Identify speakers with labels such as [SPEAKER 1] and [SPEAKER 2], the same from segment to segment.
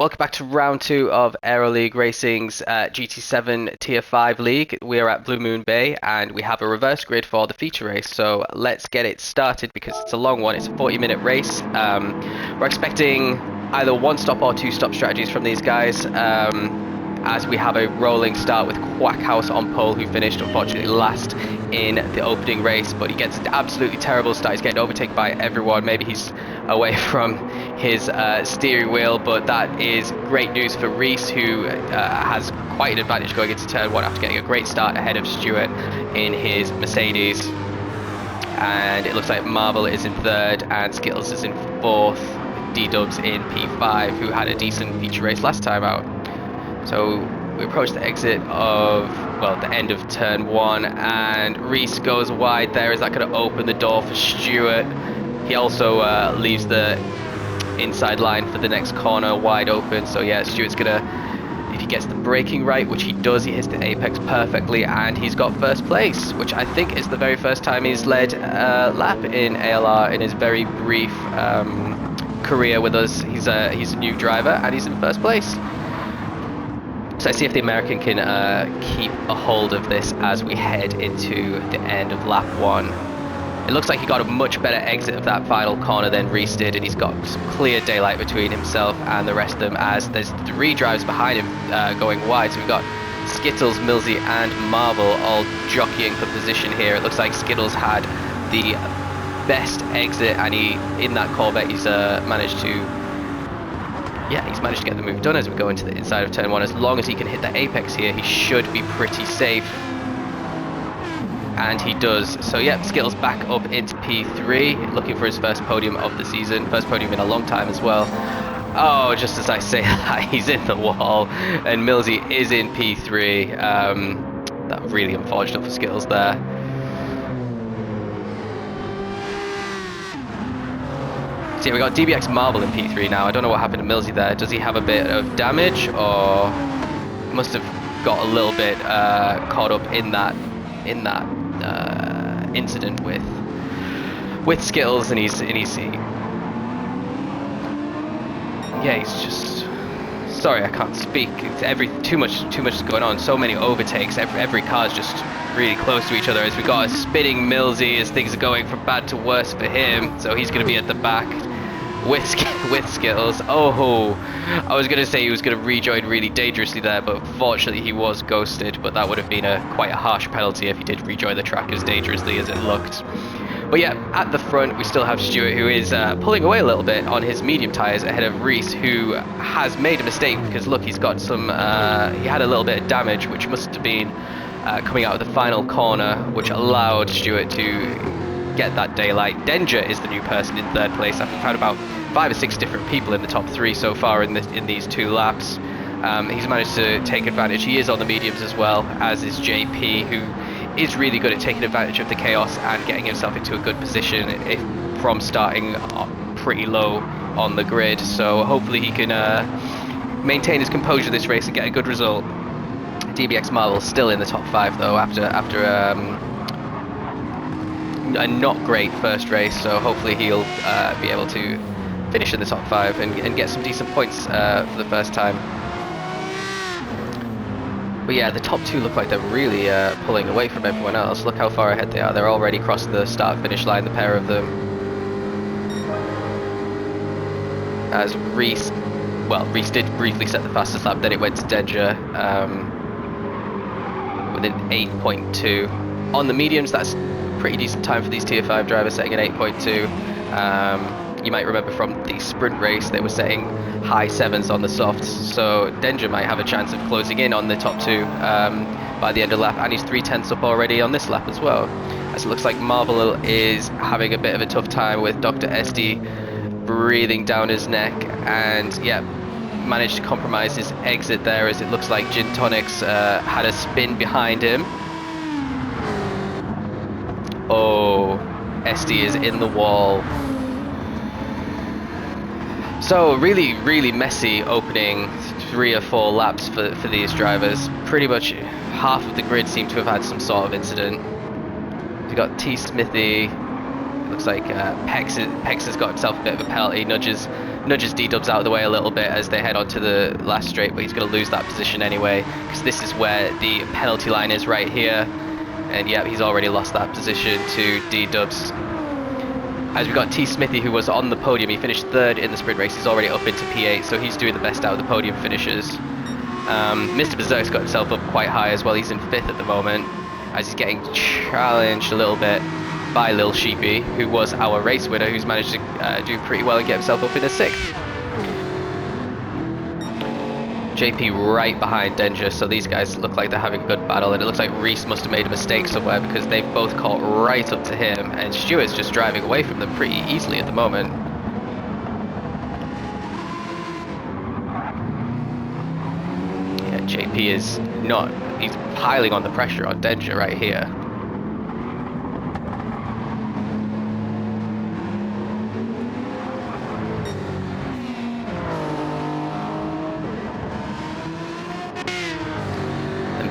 [SPEAKER 1] Welcome back to round two of Aero League Racing's GT7 Tier 5 League. We are at Blue Moon Bay and we have a reverse grid for the feature race. So let's get it started because it's a long one. It's a 40-minute race. We're expecting either one-stop or two-stop strategies from these guys. As we have a rolling start with Quackhouse on pole, who finished unfortunately last in the opening race, but he gets an absolutely terrible start. He's getting overtaken by everyone. Maybe he's away from his steering wheel, but that is great news for Reese, who has quite an advantage going into turn one after getting a great start ahead of Stuart in his Mercedes. And it looks like Marvel is in third and Skittles is in fourth, with D-Dubs in P5, who had a decent feature race last time out. So we approach the exit of, well, the end of turn one, and Reese goes wide there. Is that going to open the door for Stuart? He also leaves the inside line for the next corner wide open. So yeah, Stuart's going to, if he gets the braking right, which he does, he hits the apex perfectly, and he's got first place, which I think is the very first time he's led a lap in ALR in his very brief career with us. He's a new driver, and he's in first place. So let's see if the American can keep a hold of this as we head into the end of lap one. It looks like he got a much better exit of that final corner than Reese did, and he's got some clear daylight between himself and the rest of them, as there's three drivers behind him going wide. So we've got Skittles, Millsy and Marvel all jockeying for position here. It looks like Skittles had the best exit, and in that Corvette he's managed to get the move done as we go into the inside of turn one. As long as he can hit the apex here, he should be pretty safe. And he does. So yeah, Skittles back up into P3, looking for his first podium of the season. First podium in a long time as well. Oh, just as I say that, he's in the wall. And Millsy is in P3. That really unfortunate for Skittles there. So yeah, we got DBX Marvel in P3 now. I don't know what happened to Millsy there. Does he have a bit of damage, or must have got a little bit caught up in that incident with Skittles, and he's just, sorry, I can't speak. It's too much is going on. So many overtakes. Every car's just really close to each other, as we got a spinning Millsy as things are going from bad to worse for him. So he's going to be at the back with Skittles. Oh, I was going to say he was going to rejoin really dangerously there, but fortunately he was ghosted. But that would have been quite a harsh penalty if he did rejoin the track as dangerously as it looked. But yeah, at the front we still have Stuart, who is pulling away a little bit on his medium tyres ahead of Reese, who has made a mistake because look, he's got some, he had a little bit of damage, which must have been coming out of the final corner, which allowed Stuart to get that daylight. Danger is the new person in third place after we've had about 5 or 6 different people in the top 3 so far in these 2 laps. He's managed to take advantage. He is on the mediums as well, as is JP, who is really good at taking advantage of the chaos and getting himself into a good position from starting pretty low on the grid. So hopefully he can maintain his composure this race and get a good result. DBX Marvel still in the top 5 though after a not great first race, so hopefully he'll be able to finish in the top 5 and get some decent points for the first time. But yeah, the top 2 look like they're really pulling away from everyone else. Look how far ahead they are. They're already crossed the start-finish line, the pair of them. As Reese did briefly set the fastest lap, then it went to Danger with an 8.2. On the mediums, that's a pretty decent time for these Tier 5 drivers, setting an 8.2. You might remember from the sprint race, they were setting high 7s on the softs, so Danger might have a chance of closing in on the top 2 by the end of the lap, and he's 3/10 up already on this lap as well. As it looks like Marvel is having a bit of a tough time with Dr. SD breathing down his neck, and yeah, managed to compromise his exit there, as it looks like Gin Tonics had a spin behind him. Oh, SD is in the wall. So really messy opening 3 or 4 laps for these drivers. Pretty much half of the grid seemed to have had some sort of incident. We've got T Smithy, Looks like Pex has got himself a bit of a penalty, nudges D-Dubs out of the way a little bit as they head onto the last straight, but he's going to lose that position anyway, because this is where the penalty line is right here. And yeah, he's already lost that position to D-Dubs. As we got T Smithy, who was on the podium, he finished third in the sprint race, he's already up into P8, so he's doing the best out of the podium finishers. Mr. Berserk's got himself up quite high as well, he's in 5th at the moment, as he's getting challenged a little bit by Lil Sheepy, who was our race winner, who's managed to do pretty well and get himself up in a 6th. JP right behind Danger, so these guys look like they're having a good battle, and it looks like Reese must have made a mistake somewhere because they've both caught right up to him, and Stuart's just driving away from them pretty easily at the moment. Yeah, JP is not, he's piling on the pressure on Danger right here.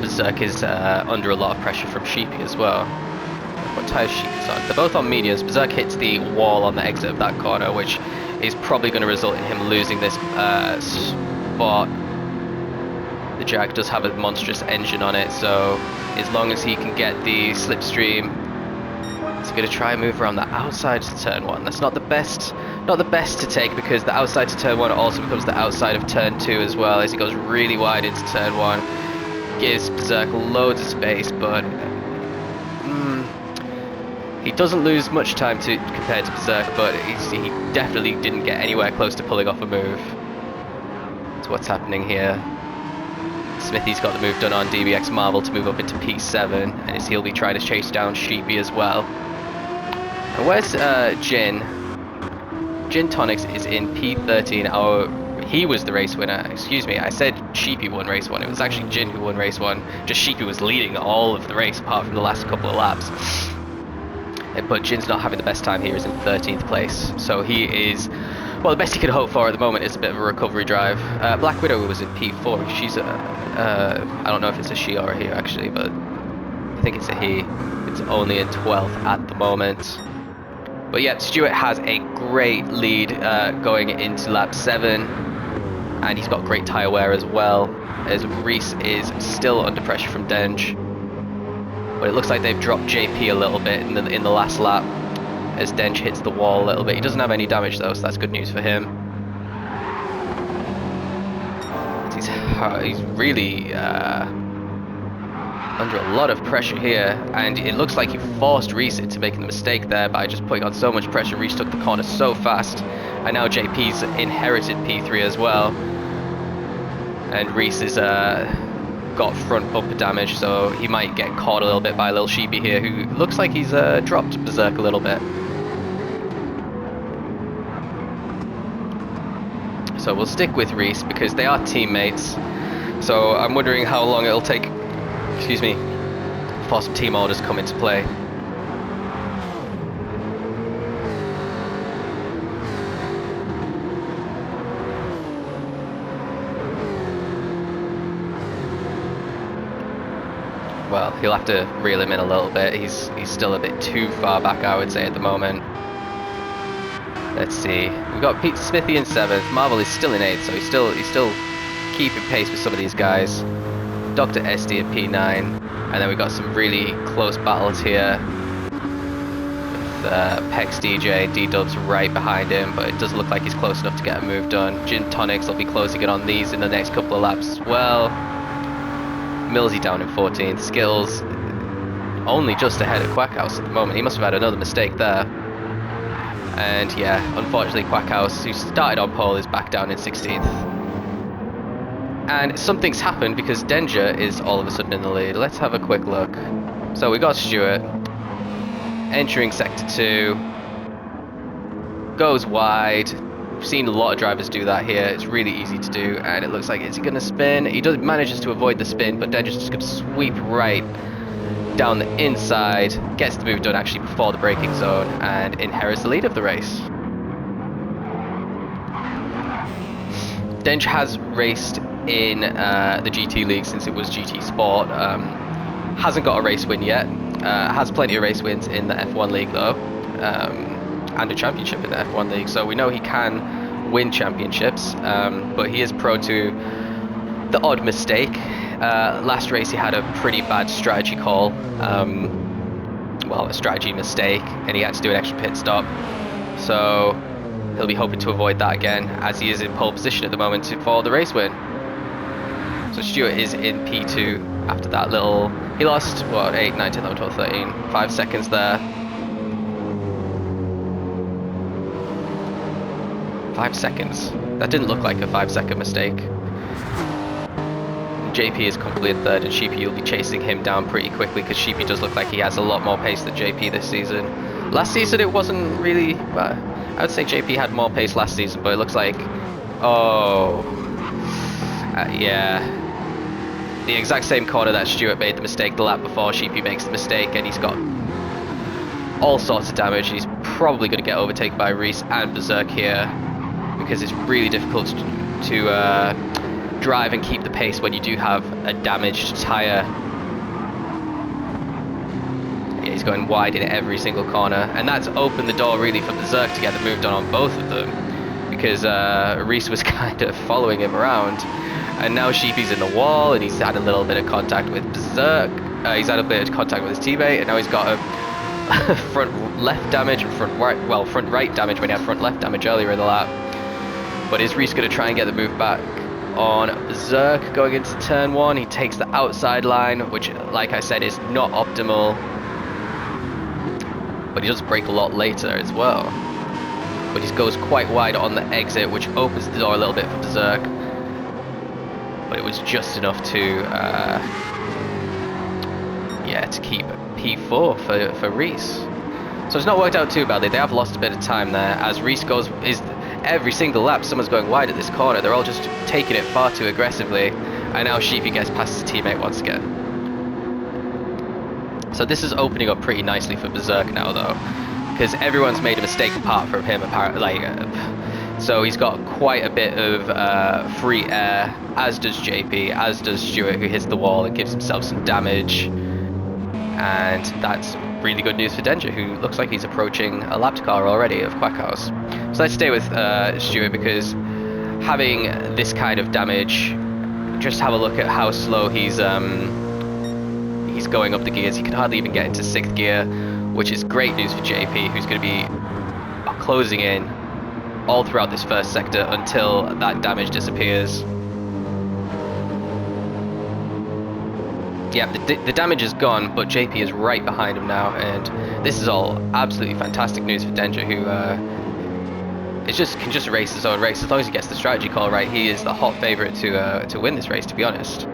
[SPEAKER 1] Berserk is under a lot of pressure from Sheepy as well. What tyres Sheepy's on? They're both on mediums. Berserk hits the wall on the exit of that corner, which is probably going to result in him losing this spot. The Jag does have a monstrous engine on it, so as long as he can get the slipstream, he's going to try and move around the outside to turn 1. That's not the best to take, because the outside to turn 1 also becomes the outside of turn 2 as well, as he goes really wide into turn 1. Gives Berserk loads of space, but he doesn't lose much time compared to Berserk, but he definitely didn't get anywhere close to pulling off a move. That's what's happening here. Smithy's got the move done on DBX Marvel to move up into P7, and he'll be trying to chase down Sheepy as well. And where's Jin? Gin Tonics is in P13. He was the race winner. Excuse me, I said Sheepy won race 1. It was actually Jin who won race 1. Just Sheepy was leading all of the race apart from the last couple of laps. But Jin's not having the best time here. He's in 13th place. So he is, well, the best he could hope for at the moment is a bit of a recovery drive. Black Widow was in P4. She's I don't know if it's a she or a he actually, but I think it's a he. It's only in 12th at the moment. But yeah, Stuart has a great lead going into lap 7. And he's got great tyre wear as well, as Reese is still under pressure from Denge. But it looks like they've dropped JP a little bit in the last lap, as Denge hits the wall a little bit. He doesn't have any damage though, so that's good news for him. He's really under a lot of pressure here, and it looks like he forced Reese into making the mistake there by just putting on so much pressure. Reese took the corner so fast, and now JP's inherited P3 as well, and Reese has got front bumper damage, so he might get caught a little bit by Lil Sheepy here, who looks like he's dropped Berserk a little bit. So we'll stick with Reese because they are teammates, so I'm wondering how long it'll take, excuse me, for some team orders come into play. Well, he'll have to reel him in a little bit. He's still a bit too far back, I would say, at the moment. Let's see. We've got Pete Smithy in 7th. Marvel is still in 8th, so he's still keeping pace with some of these guys. Dr. SD at P9, and then we've got some really close battles here with Pex DJ, D-Dubs right behind him, but it doesn't look like he's close enough to get a move done. Gin Tonics will be closing in on these in the next couple of laps as well. Millsy down in 14th. Skills only just ahead of Quackhouse at the moment. He must have had another mistake there. And yeah, unfortunately Quackhouse, who started on pole, is back down in 16th. And something's happened because Danger is all of a sudden in the lead. Let's have a quick look. So we got Stuart entering sector 2, goes wide. We've seen a lot of drivers do that here. It's really easy to do, and it looks like, is he going to spin? He manages to avoid the spin, but Danger's just going to sweep right down the inside, gets the move done actually before the braking zone, and inherits the lead of the race. Denge has raced in the GT League since it was GT Sport. Hasn't got a race win yet. Has plenty of race wins in the F1 League though. and a championship in the F1 league, so we know he can win championships. But he is prone to the odd mistake. Last race he had a pretty bad strategy call, well, a strategy mistake, and he had to do an extra pit stop. So he'll be hoping to avoid that again, as he is in pole position at the moment for the race win. So Stewart is in P2 after that little... He lost, what, 8, 9, 10, 11, 12, 13, 5 seconds there. 5 seconds. That didn't look like a 5-second mistake. JP is completely third, and Sheepy will be chasing him down pretty quickly, because Sheepy does look like he has a lot more pace than JP this season. Last season it wasn't really... Well, I would say JP had more pace last season, but it looks like... Oh... yeah. The exact same corner that Stewart made the mistake the lap before, Sheepy makes the mistake, and he's got all sorts of damage. He's probably going to get overtaken by Reese and Berserk here, because it's really difficult to drive and keep the pace when you do have a damaged tyre. Yeah, he's going wide in every single corner, and that's opened the door really for Berserk to get the move done on both of them, because Reese was kind of following him around. And now Sheepy's in the wall, and he's had a little bit of contact with Berserk. He's had a bit of contact with his teammate, and now he's got a front left damage and front right, well, front right damage when he had front left damage earlier in the lap. But is Reese going to try and get the move back on Berserk going into turn 1? He takes the outside line, which, like I said, is not optimal. But he does brake a lot later as well. But he goes quite wide on the exit, which opens the door a little bit for Berserk. But it was just enough to, yeah, to keep P4 for Reese. So it's not worked out too badly. They have lost a bit of time there, as Reese is every single lap someone's going wide at this corner. They're all just taking it far too aggressively, and now Sheepy gets past his teammate once again. So this is opening up pretty nicely for Berserk now, though, because everyone's made a mistake apart from him, apparently. So he's got quite a bit of free air, as does JP, as does Stewart, who hits the wall and gives himself some damage. And that's really good news for Danger, who looks like he's approaching a lapped car already of Quackhouse. So let's stay with Stewart, because having this kind of damage, just have a look at how slow he's going up the gears. He can hardly even get into 6th gear, which is great news for JP, who's going to be closing in all throughout this first sector until that damage disappears. Yeah, the damage is gone, but JP is right behind him now, and this is all absolutely fantastic news for Danger, who can just race his own race. As long as he gets the strategy call right, he is the hot favourite to win this race, to be honest.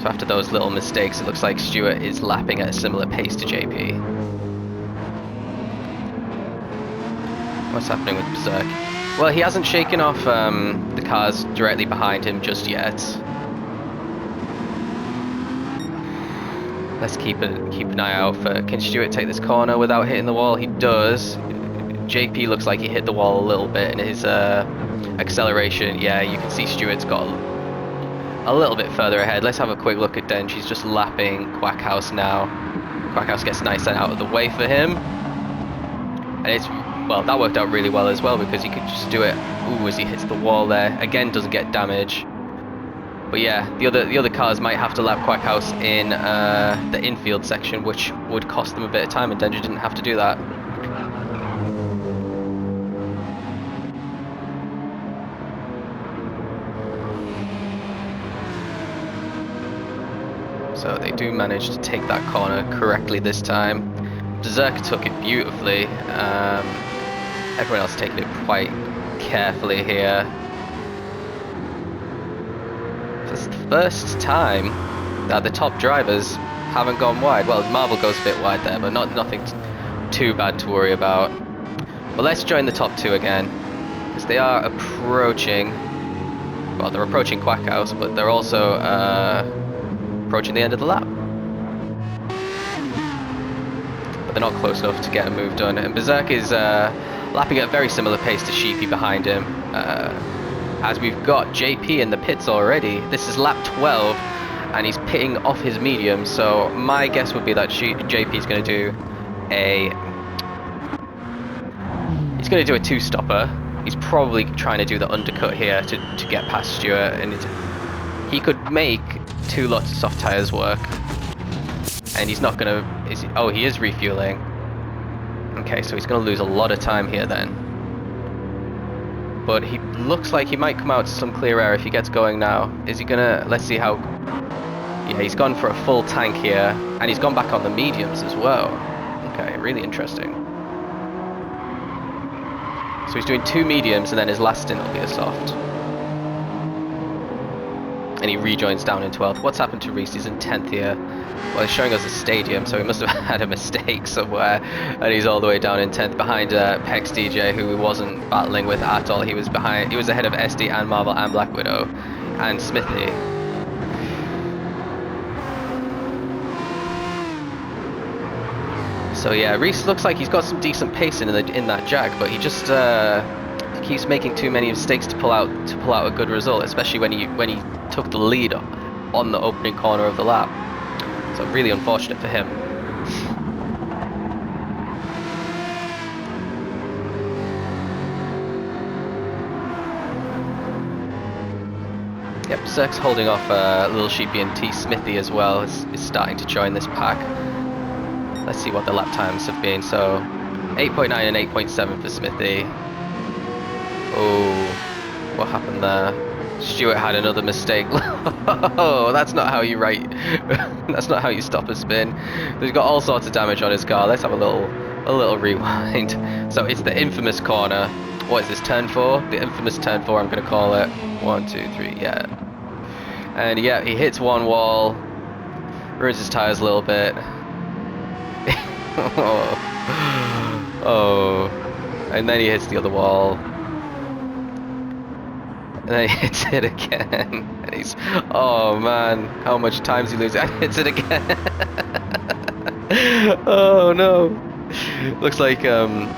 [SPEAKER 1] So after those little mistakes, it looks like Stewart is lapping at a similar pace to JP. What's happening with Berserk? Well, he hasn't shaken off the cars directly behind him just yet. Let's keep an eye out for, can Stewart take this corner without hitting the wall? He does. JP looks like he hit the wall a little bit in his acceleration. Yeah, you can see Stewart's got a little bit further ahead. Let's have a quick look at Den. She's just lapping Quackhouse now. Quackhouse gets nice and out of the way for him. And it's, well, that worked out really well as well, because he could just do it, ooh, as he hits the wall there. Again, doesn't get damage. But yeah, the other cars might have to lap Quackhouse in the infield section, which would cost them a bit of time, and Danger didn't have to do that. So they do manage to take that corner correctly this time. Berserk took it beautifully. Everyone else taking it quite carefully here. It's the first time that the top drivers haven't gone wide. Well, Marvel goes a bit wide there, but nothing too bad to worry about. But let's join the top two again, because they are approaching. Well, they're approaching Quackhouse, but they're also approaching the end of the lap. But they're not close enough to get a move done. And Berserk is lapping at a very similar pace to Sheepy behind him. As we've got JP in the pits already. This is lap 12, and he's pitting off his medium. So my guess would be that JP is going to do a two-stopper. He's probably trying to do the undercut here to get past Stewart, and he could make 2 lots of soft tires work. And he's not gonna. Oh, he is refueling. Okay, so he's gonna lose a lot of time here then. But he looks like he might come out to some clear air if he gets going now. Is he gonna? Let's see how. Yeah, he's gone for a full tank here, and he's gone back on the mediums as well. Okay, really interesting. So he's doing 2 mediums, and then his last stint will be a soft. And he rejoins down in 12th. What's happened to Reese? He's in 10th here. Well, he's showing us a stadium, so he must have had a mistake somewhere. And he's all the way down in 10th behind Pex DJ, who he wasn't battling with at all. He was ahead of SD and Marvel and Black Widow and Smithy. So yeah, Reese looks like he's got some decent pace in that Jag, but he just keeps making too many mistakes to pull out a good result, especially when he took the lead on the opening corner of the lap. So really unfortunate for him. Yep, Cirque's holding off Little Sheepy and T Smithy as well, is starting to join this pack. Let's see what the lap times have been. So 8.9 and 8.7 for Smithy. Oh, what happened there? Stewart had another mistake. Oh, that's not how you that's not how you stop a spin. He's got all sorts of damage on his car. Let's have a little rewind. So it's the infamous corner. What is this, turn 4? The infamous turn 4, I'm going to call it. 1, 2, 3, yeah. And yeah, he hits one wall, ruins his tires a little bit. Oh, and then he hits the other wall. And then he hits it again. And he's, oh man, how much time does he lose? And hits it again. Oh no. Looks like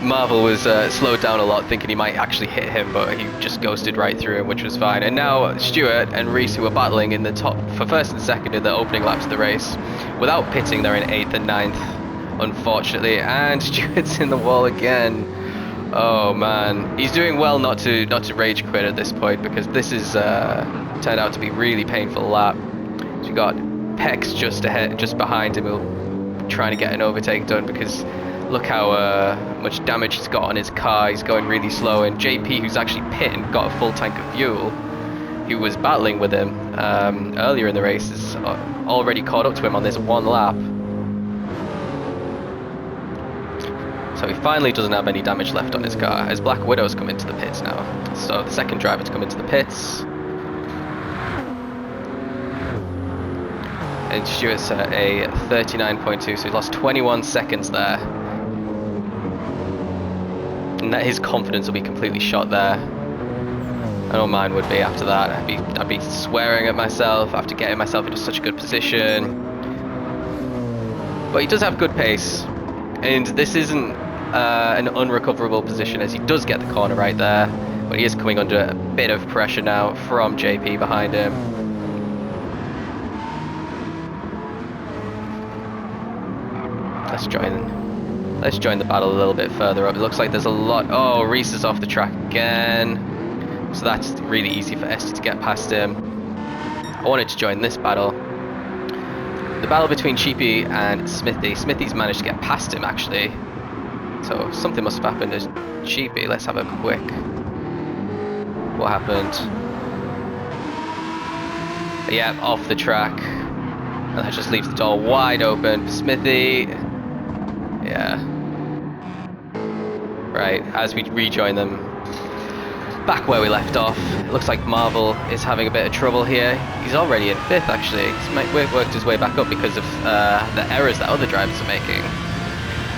[SPEAKER 1] Marvel was slowed down a lot, thinking he might actually hit him, but he just ghosted right through him, which was fine. And now Stewart and Reese, who were battling in the top for first and second in the opening laps of the race, without pitting, they're in 8th and 9th, unfortunately. And Stewart's in the wall again. Oh man, he's doing well not to rage quit at this point, because this is turned out to be really painful lap. So you got Pex just behind him, who'll trying to get an overtake done, because look how much damage he's got on his car. He's going really slow, and JP, who's actually pit and got a full tank of fuel, who was battling with him earlier in the race, is already caught up to him on this one lap. So he finally doesn't have any damage left on his car, as Black Widow's come into the pits now. So the second driver to come into the pits. And Stewart's at a 39.2, so he's lost 21 seconds there. And that his confidence will be completely shot there. I know mine would be after that. I'd be swearing at myself after getting myself into such a good position. But he does have good pace, and this isn't an unrecoverable position, as he does get the corner right there. But he is coming under a bit of pressure now from JP behind him. Let's join the battle a little bit further up. It looks like there's a lot. Oh, Reese is off the track again. So that's really easy for Esty to get past him. I wanted to join this battle. The battle between Sheepy and Smithy. Smithy's managed to get past him, actually. So something must have happened to Sheepy. Let's have a quick... What happened? Yeah, off the track. And that just leaves the door wide open for Smithy. Yeah. Right, as we rejoin them back where we left off, it looks like Marvel is having a bit of trouble here. He's already in 5th, actually. He's worked his way back up because of the errors that other drivers are making.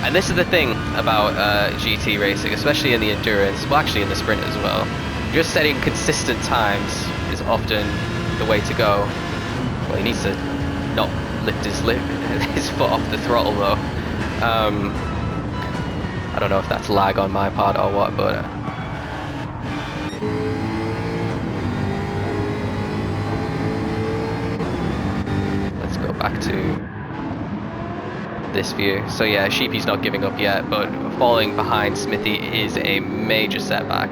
[SPEAKER 1] And this is the thing about GT racing, especially in the endurance, well actually in the sprint as well. Just setting consistent times is often the way to go. Well, he needs to not lift his foot off the throttle though. I don't know if that's lag on my part or what, but back to this view. So yeah, Sheepy's not giving up yet, but falling behind Smithy is a major setback.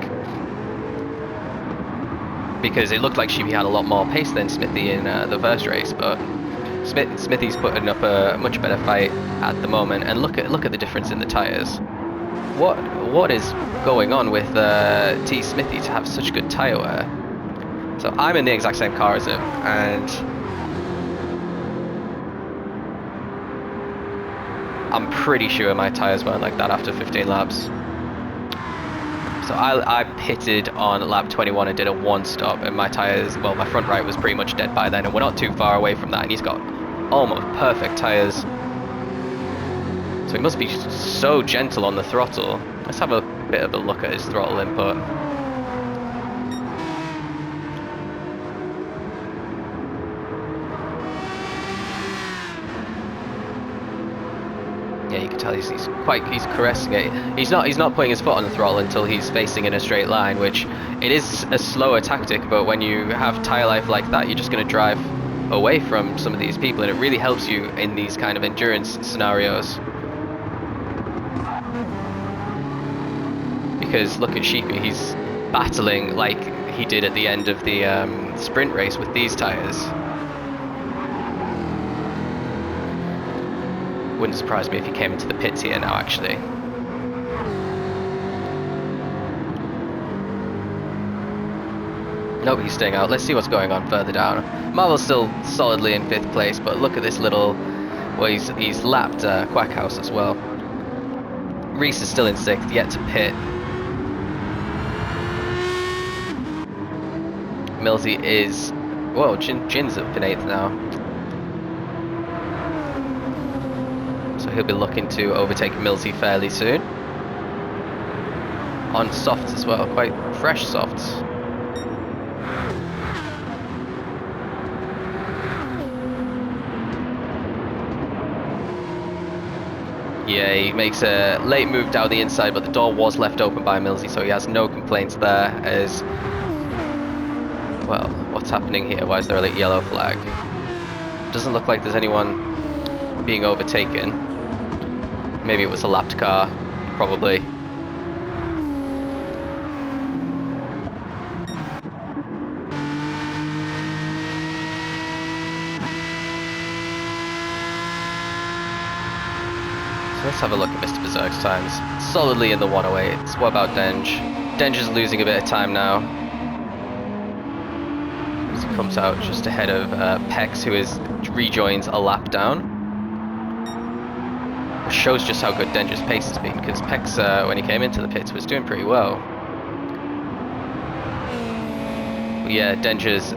[SPEAKER 1] Because it looked like Sheepy had a lot more pace than Smithy in the first race, but Smithy's putting up a much better fight at the moment. And look at the difference in the tyres. What is going on with T Smithy to have such good tyre wear? So I'm in the exact same car as him, and I'm pretty sure my tyres weren't like that after 15 laps. So I pitted on lap 21 and did a one stop, and my tyres, well, my front right was pretty much dead by then, and we're not too far away from that, and he's got almost perfect tyres. So he must be so gentle on the throttle. Let's have a bit of a look at his throttle input. Yeah, you can tell he's caressing it. He's not putting his foot on the throttle until he's facing in a straight line, which it is a slower tactic, but when you have tyre life like that, you're just going to drive away from some of these people, and it really helps you in these kind of endurance scenarios. Because look at Sheepy, he's battling like he did at the end of the sprint race with these tyres. Wouldn't surprise me if he came into the pits here now, actually. Nobody's staying out. Let's see what's going on further down. Marvel's still solidly in 5th place, but look at this little... Well, he's lapped Quackhouse as well. Reese is still in 6th, yet to pit. Millsy is... Whoa, Jin's up in 8th now. So he'll be looking to overtake Millsy fairly soon. On softs as well, quite fresh softs. Yeah, he makes a late move down the inside, but the door was left open by Millsy, so he has no complaints there. As well, what's happening here? Why is there a late yellow flag? Doesn't look like there's anyone being overtaken. Maybe it was a lapped car, probably. So let's have a look at Mr. Berserk's times. Solidly in the 108s. What about Denge? Denge is losing a bit of time now. As he comes out just ahead of Pex, who rejoins a lap down. Shows just how good Denge's pace has been, because Pex, when he came into the pits, was doing pretty well. But yeah, Denge's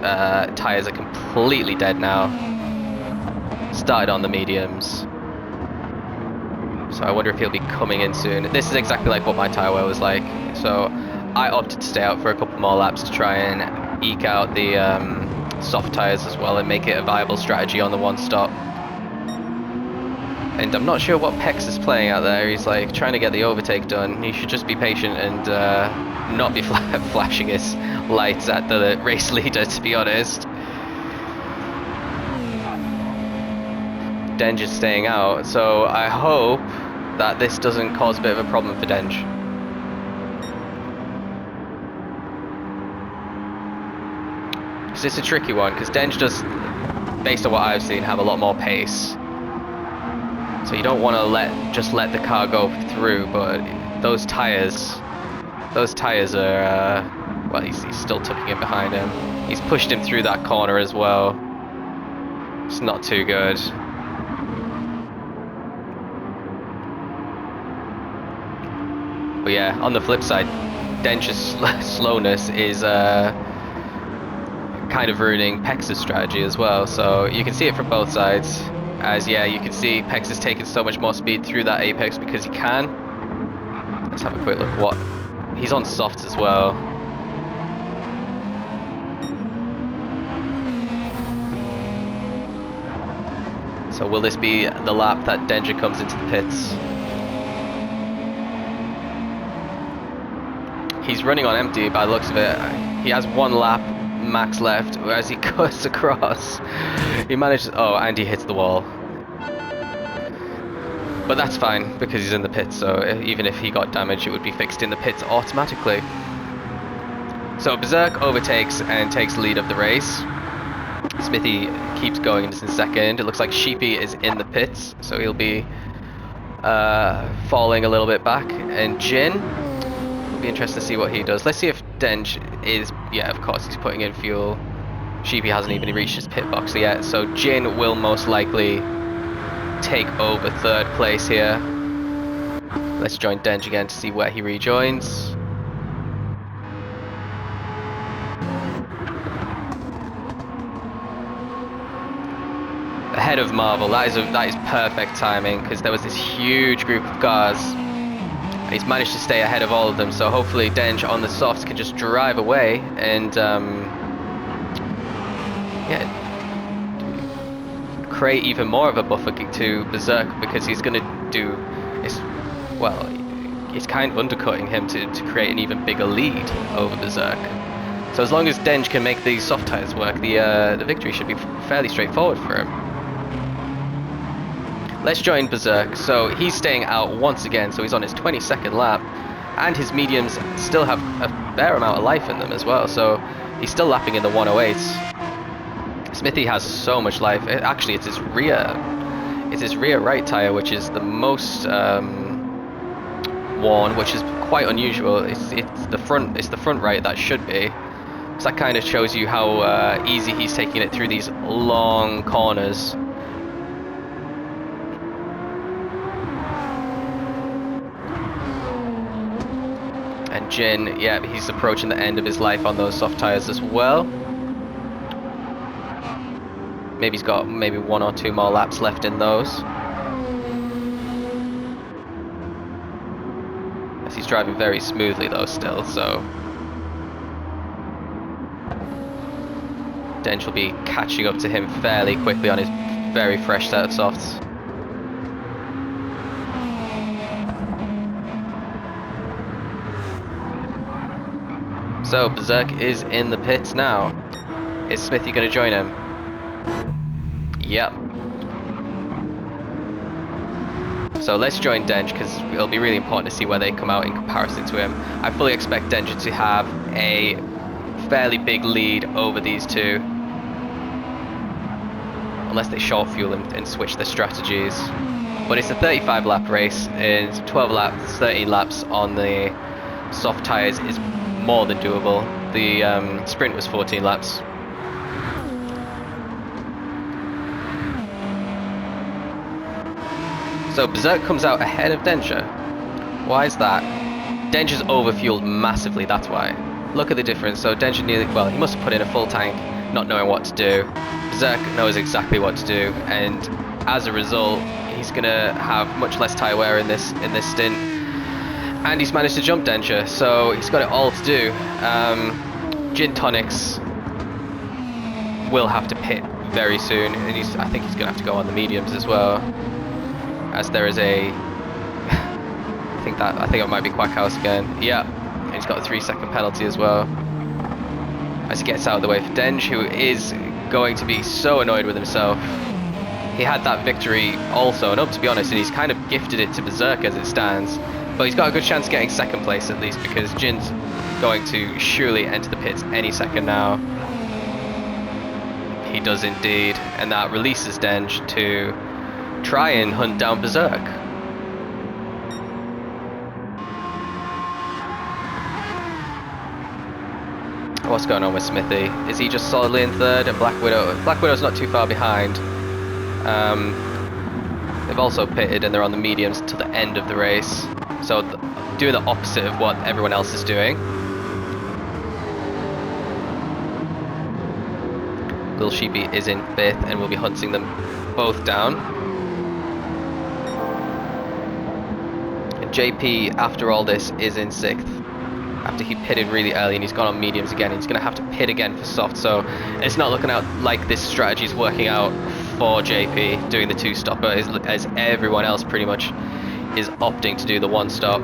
[SPEAKER 1] tyres are completely dead now. Started on the mediums. So I wonder if he'll be coming in soon. This is exactly like what my tyre wear was like. So I opted to stay out for a couple more laps to try and eke out the soft tyres as well and make it a viable strategy on the one stop. And I'm not sure what Pex is playing out there. He's like trying to get the overtake done. He should just be patient and not be flashing his lights at the race leader, to be honest. Denge is staying out, so I hope that this doesn't cause a bit of a problem for Denge. Because it's a tricky one, because Denge does, based on what I've seen, have a lot more pace. So you don't want to just let the car go through, but those tyres are, well, he's still tucking in behind him. He's pushed him through that corner as well. It's not too good. But yeah, on the flip side, Denge's slowness is kind of ruining Pex's strategy as well. So you can see it from both sides. As yeah, you can see Pex is taking so much more speed through that apex because he can. Let's have a quick look. What? He's on softs as well. So will this be the lap that Denge comes into the pits? He's running on empty by the looks of it. He has one lap max left as he cuts across. He manages, oh, and he hits the wall. But that's fine because he's in the pits, so even if he got damage, it would be fixed in the pits automatically. So Berserk overtakes and takes lead of the race. Smithy keeps going in second. It looks like Sheepy is in the pits, so he'll be falling a little bit back. And Jin, it'll be interesting to see what he does. Let's see if Denj is, yeah, of course he's putting in fuel. Sheepy hasn't even reached his pit box yet, so Jin will most likely take over third place here. Let's join Denj again to see where he rejoins. Ahead of Marvel, that is perfect timing because there was this huge group of cars. He's managed to stay ahead of all of them, so hopefully Denj on the softs can just drive away and yeah, create even more of a buffer to Berserk, because he's going to do, well, it's kind of undercutting him to create an even bigger lead over Berserk. So as long as Denj can make these soft tires work, the victory should be fairly straightforward for him. Let's join Berserk. So he's staying out once again, so he's on his 22nd lap, and his mediums still have a fair amount of life in them as well, so he's still lapping in the 108s. Smithy has so much life. Actually, it's his rear right tire which is the most worn, which is quite unusual. It's the front right that should be. So that kind of shows you how easy he's taking it through these long corners. And Jin, yeah, he's approaching the end of his life on those soft tires as well. Maybe he's got maybe 1 or 2 more laps left in those. As he's driving very smoothly though still, so Denj will be catching up to him fairly quickly on his very fresh set of softs. So Berserk is in the pits now. Is Smithy going to join him? Yep. So let's join Denj because it'll be really important to see where they come out in comparison to him. I fully expect Denj to have a fairly big lead over these two, unless they short fuel and switch their strategies. But it's a 35 lap race, and 12 laps, 13 laps on the soft tires is more than doable. The sprint was 14 laps. So Berserk comes out ahead of Denja. Why is that? Denja's overfueled massively, that's why. Look at the difference. So Denja nearly, well, he must have put in a full tank, not knowing what to do. Berserk knows exactly what to do, and as a result, he's gonna have much less tyre wear in this stint. And he's managed to jump Denja, so he's got it all to do. Gin Tonics will have to pit very soon, and I think he's gonna have to go on the mediums as well. As there is a, I think it might be Quackhouse again. Yeah, and he's got a 3-second penalty as well. As he gets out of the way for Denj, who is going to be so annoyed with himself. He had that victory also, and to be honest, and he's kind of gifted it to Berserk as it stands. But he's got a good chance of getting second place at least, because Jin's going to surely enter the pits any second now. He does indeed, and that releases Denj to try and hunt down Berserk. What's going on with Smithy? Is he just solidly in third? And Black Widow's not too far behind. They've also pitted and they're on the mediums to the end of the race. So doing the opposite of what everyone else is doing. Little Sheepy is in 5th and we'll be hunting them both down. And JP, after all this, is in 6th. After he pitted really early and he's gone on mediums again, he's going to have to pit again for soft. So it's not looking out like this strategy is working out for JP, doing the 2-stopper, as everyone else pretty much is opting to do the 1-stop.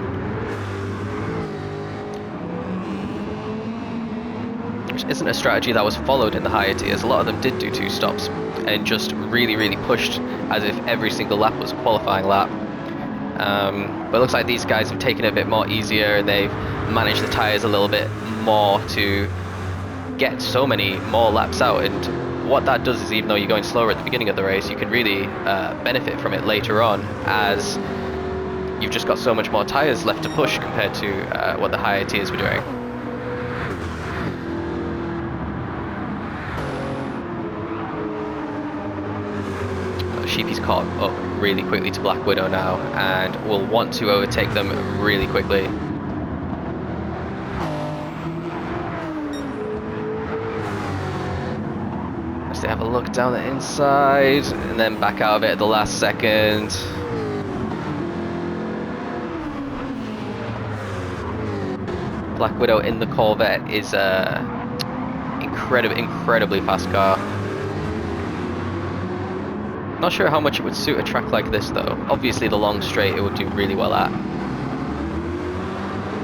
[SPEAKER 1] Which isn't a strategy that was followed in the higher tiers. A lot of them did do 2 stops and just really pushed as if every single lap was a qualifying lap. But it looks like these guys have taken it a bit more easier, and they've managed the tyres a little bit more to get so many more laps out. And what that does is, even though you're going slower at the beginning of the race, you can really benefit from it later on, as you've just got so much more tyres left to push compared to what the higher tiers were doing. Sheepy's caught up really quickly to Black Widow now and will want to overtake them really quickly. As they have a look down the inside and then back out of it at the last second. Black Widow in the Corvette is a incredibly fast car. Not sure how much it would suit a track like this though. Obviously the long straight it would do really well at.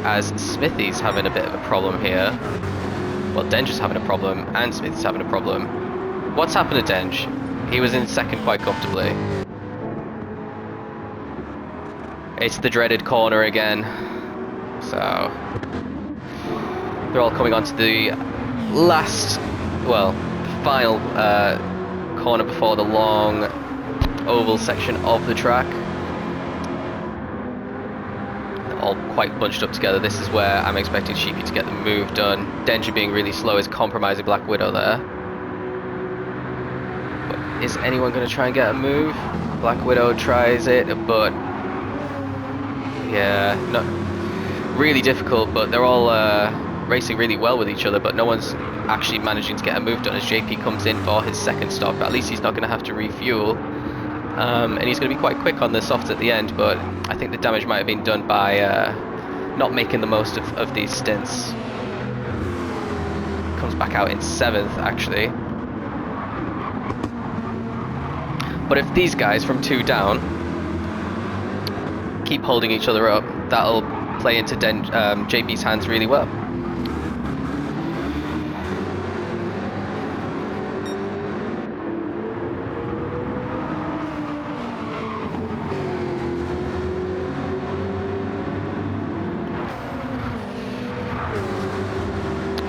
[SPEAKER 1] As Smithy's having a bit of a problem here. Well, Denge's having a problem and Smithy's having a problem. What's happened to Denge? He was in second quite comfortably. It's the dreaded corner again. So they're all coming onto the last, well, final corner before the long oval section of the track. They're all quite bunched up together. This is where I'm expecting Sheepy to get the move done. Denji being really slow is compromising Black Widow there. But is anyone going to try and get a move? Black Widow tries it, but yeah, not really difficult, but they're all racing really well with each other, but no one's actually managing to get a move done as JP comes in for his second stop. At least he's not going to have to refuel. And he's going to be quite quick on the softs at the end, but I think the damage might have been done by not making the most of these stints. Comes back out in 7th, actually. But if these guys from 2 down keep holding each other up, that'll play into JP's hands really well.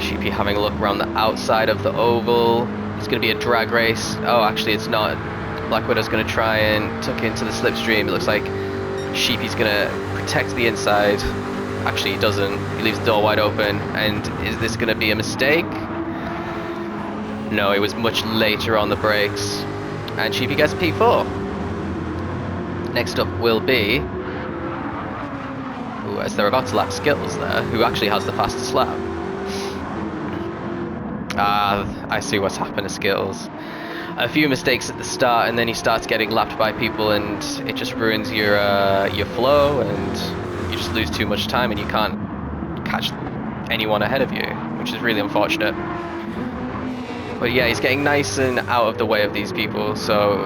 [SPEAKER 1] Sheepy having a look around the outside of the oval. It's going to be a drag race. Oh, actually it's not. Black Widow's going to try and tuck into the slipstream. It looks like Sheepy's going to protect the inside. Actually he doesn't. He leaves the door wide open. And is this going to be a mistake? No, it was much later on the brakes. And Sheepy gets P4. Next up will be, ooh, as they're about to lap Skittles there, who actually has the fastest lap. I see what's happened to Skittles. A few mistakes at the start, and then he starts getting lapped by people, and it just ruins your flow, and you just lose too much time, and you can't catch anyone ahead of you, which is really unfortunate. But yeah, he's getting nice and out of the way of these people, so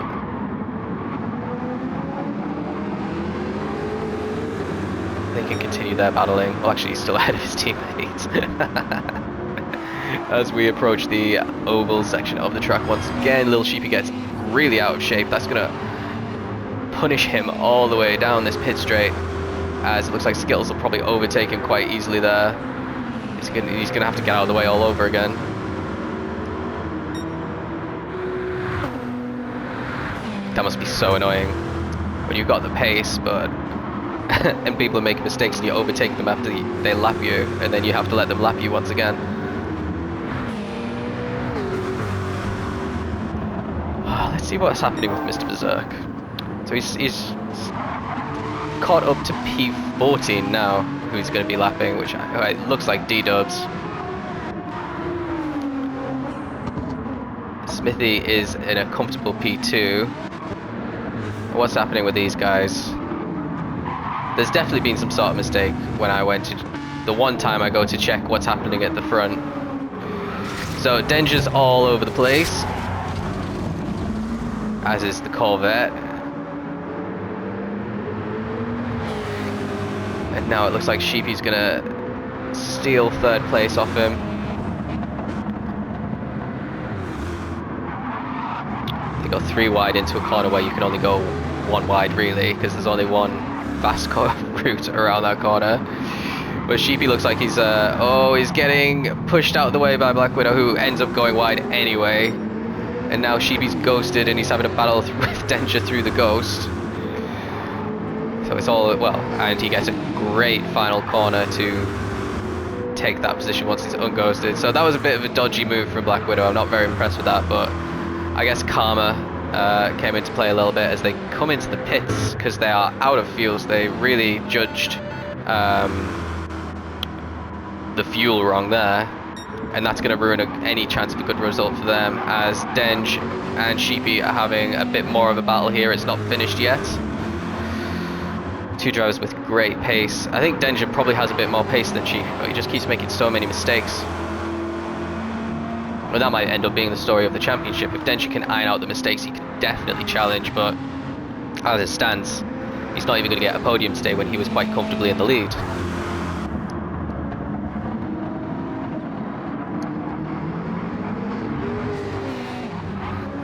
[SPEAKER 1] they can continue their battling. Well, actually, he's still ahead of his teammates. As we approach the oval section of the track once again, Little Sheepy gets really out of shape. That's going to punish him all the way down this pit straight, as it looks like Skittles will probably overtake him quite easily there. He's going to have to get out of the way all over again. That must be so annoying when you've got the pace, but and people are making mistakes and you overtake them after they lap you, and then you have to let them lap you once again. Let's see what's happening with Mr. Berserk. So he's caught up to P14 now, who he's going to be lapping, which looks like D-dubs. Smithy is in a comfortable P2. What's happening with these guys? There's definitely been some sort of mistake when I went to... The one time I go to check what's happening at the front. So Denger's all over the place, as is the Corvette. And now it looks like Sheepy's gonna steal 3rd place off him. go 3 wide into a corner where you can only go 1 wide really, because there's only one fast route around that corner. But Sheepy looks like he's he's getting pushed out of the way by Black Widow, who ends up going wide anyway. And now Sheepy's ghosted and he's having a battle with Danger through the ghost. So it's all, well, and he gets a great final corner to take that position once he's unghosted. So that was a bit of a dodgy move from Black Widow. I'm not very impressed with that, but I guess karma came into play a little bit as they come into the pits because they are out of fuels. They really judged the fuel wrong there, and that's going to ruin any chance of a good result for them, as Denge and Sheepy are having a bit more of a battle here. It's not finished yet. Two drivers with great pace. I think Denge probably has a bit more pace than Sheepy, but he just keeps making so many mistakes. Well, that might end up being the story of the championship. If Denge can iron out the mistakes, he can definitely challenge, but as it stands, he's not even going to get a podium today when he was quite comfortably in the lead.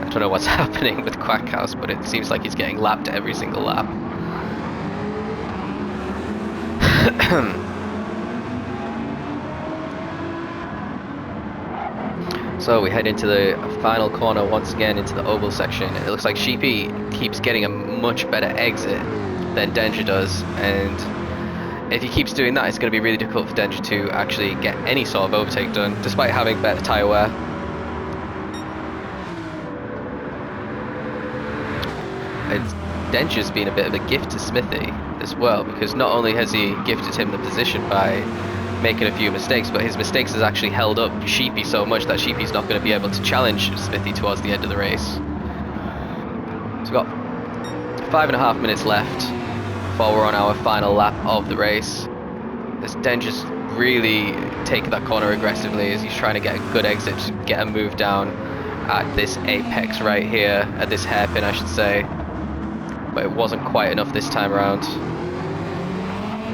[SPEAKER 1] I don't know what's happening with Quackhouse, but it seems like he's getting lapped every single lap. So we head into the final corner once again, into the oval section. It looks like Sheepy keeps getting a much better exit than Danger does, and if he keeps doing that, it's going to be really difficult for Danger to actually get any sort of overtake done, despite having better tyre wear. Danger's been a bit of a gift to Smithy as well, because not only has he gifted him the position by making a few mistakes, but his mistakes has actually held up Sheepy so much that Sheepy's not going to be able to challenge Smithy towards the end of the race. So we've got 5.5 minutes left before we're on our final lap of the race. As Danger's really taking that corner aggressively as he's trying to get a good exit to get a move down at this apex right here, at this hairpin I should say. But it wasn't quite enough this time around.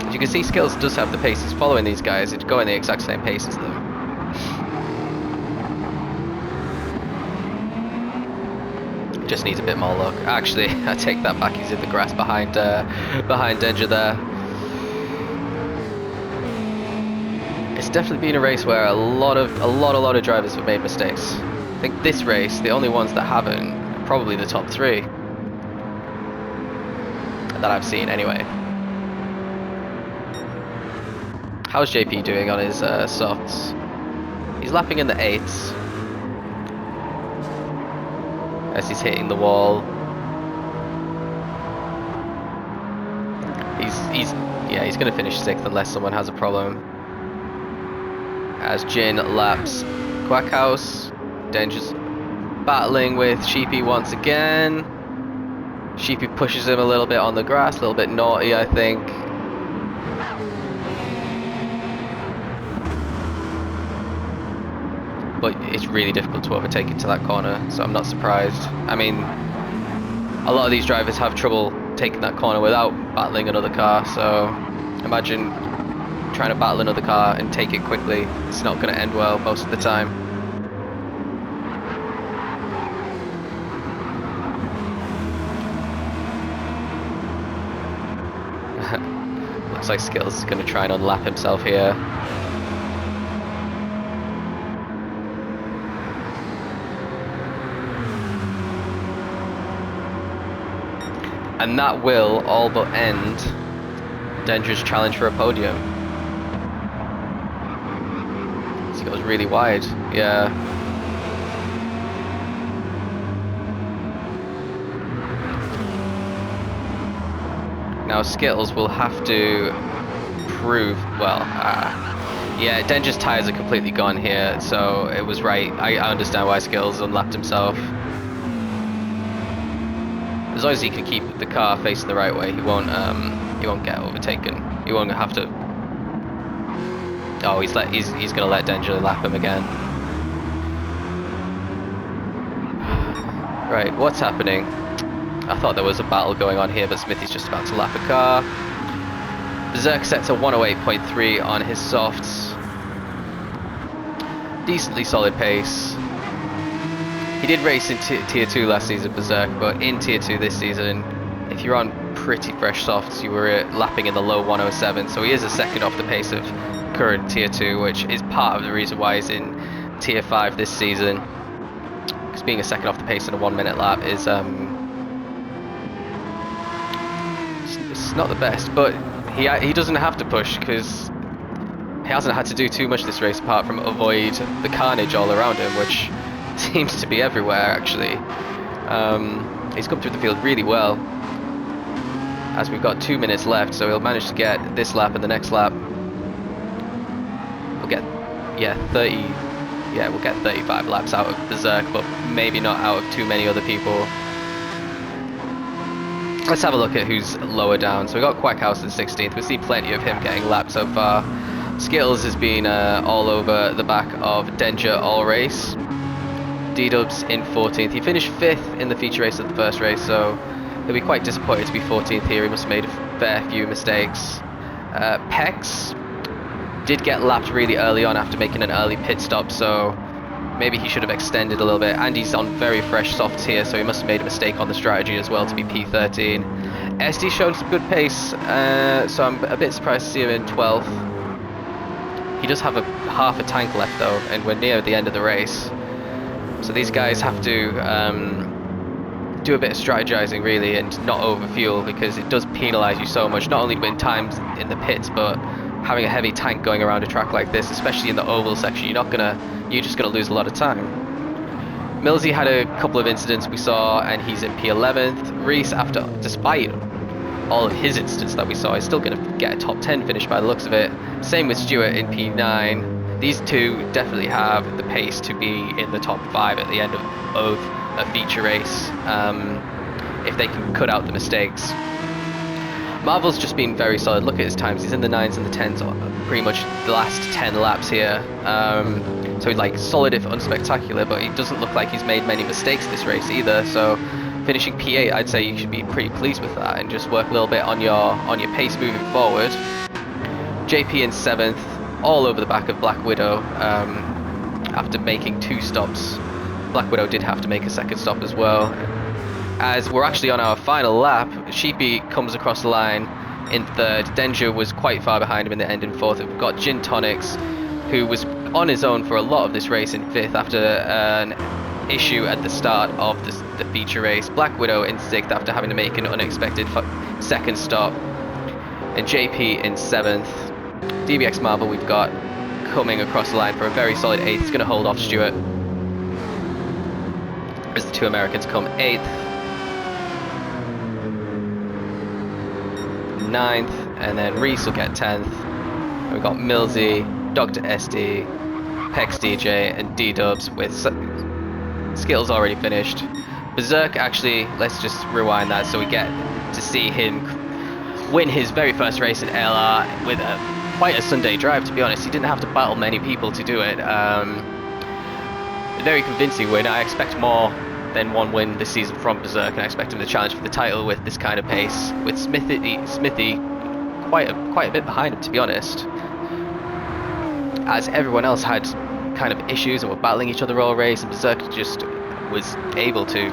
[SPEAKER 1] As you can see, Skills does have the pace. He's following these guys. It's going the exact same pace as them. Just needs a bit more luck. Actually, I take that back. He's in the grass behind Danger there. It's definitely been a race where a lot of drivers have made mistakes. I think this race, the only ones that haven't, are probably the top 3 that I've seen anyway. How's JP doing on his softs? He's lapping in the 8s as he's hitting the wall. He's going to finish 6th unless someone has a problem. As Jin laps Quackhouse, Danger's battling with Sheepy once again. Sheepy pushes him a little bit on the grass, a little bit naughty I think. But it's really difficult to overtake into that corner, so I'm not surprised. I mean, a lot of these drivers have trouble taking that corner without battling another car, so imagine trying to battle another car and take it quickly. It's not going to end well most of the time. Looks like Skills is going to try and unlap himself here. And that will all but end Danger's challenge for a podium. He goes really wide, yeah. Now Skittles will have to prove, well, yeah, Danger's tyres are completely gone here, so it was right. I understand why Skittles unlapped himself. As long as he can keep the car facing the right way, he won't get overtaken. He won't have to. Oh, he's gonna let Danger lap him again. Right, what's happening? I thought there was a battle going on here, but Smithy's just about to lap a car. Berserk sets a 108.3 on his softs. Decently solid pace. He did race in Tier 2 last season, Berserk, but in Tier 2 this season, if you're on pretty fresh softs, you were lapping in the low 107, so he is a second off the pace of current Tier 2, which is part of the reason why he's in Tier 5 this season. Because being a second off the pace in a 1 minute lap is it's not the best, but he doesn't have to push because he hasn't had to do too much this race apart from avoid the carnage all around him, which seems to be everywhere actually. He's come through the field really well as we've got 2 minutes left, so he'll manage to get this lap and the next lap. We'll get, yeah, 30, yeah, we'll get 35 laps out of Berserk, but maybe not out of too many other people. Let's have a look at who's lower down. So we got Quackhouse in 16th. We've seen plenty of him getting lapped so far. Skittles has been all over the back of Danger all race. D-Dubs in 14th. He finished 5th in the feature race of the first race, so he'll be quite disappointed to be 14th here. He must have made a fair few mistakes. Pex did get lapped really early on after making an early pit stop, so maybe he should have extended a little bit. And he's on very fresh softs here, so he must have made a mistake on the strategy as well to be P13. SD showed some good pace, so I'm a bit surprised to see him in 12th. He does have half a tank left though, and we're near the end of the race. So these guys have to do a bit of strategizing really and not overfuel, because it does penalize you so much, not only to win times in the pits, but having a heavy tank going around a track like this, especially in the oval section, you're just gonna lose a lot of time. Millsy had a couple of incidents we saw, and he's in P11th. Reese, despite all of his incidents that we saw, is still gonna get a top 10 finish by the looks of it. Same with Stewart in P9. These two definitely have the pace to be in the top 5 at the end of a feature race, if they can cut out the mistakes. Marvel's just been very solid. Look at his times. He's in the 9s and the 10s pretty much the last 10 laps here. So he's like solid if unspectacular, but he doesn't look like he's made many mistakes this race either. So finishing P8, I'd say you should be pretty pleased with that and just work a little bit on your pace moving forward. JP in 7th, all over the back of Black Widow after making 2 stops. Black Widow did have to make a second stop as well. As we're actually on our final lap, Sheepy comes across the line in 3rd. Danger was quite far behind him in the end in 4th. We've got Gin Tonics, who was on his own for a lot of this race in 5th after an issue at the start of the feature race. Black Widow in 6th after having to make an unexpected second stop. And JP in 7th. DBX Marvel we've got coming across the line for a very solid 8th. He's going to hold off Stewart as the 2 Americans come 8th. 9th, and then Reese will get 10th. And we've got Millsy, Dr. SD, Pex DJ, and D-Dubs with Skittles already finished. Berserk, actually, let's just rewind that so we get to see him win his very first race in LR with quite a Sunday drive, to be honest. He didn't have to battle many people to do it. A very convincing win. I expect more than one win this season from Berserk, and I expect him to challenge for the title with this kind of pace. With Smithy quite a bit behind him, to be honest, as everyone else had kind of issues and were battling each other all race, and Berserk just was able to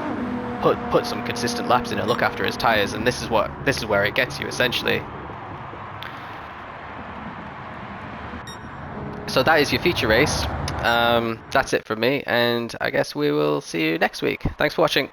[SPEAKER 1] put some consistent laps in and look after his tires, and this is where it gets you essentially. So that is your feature race. That's it from me, and I guess we will see you next week. Thanks for watching.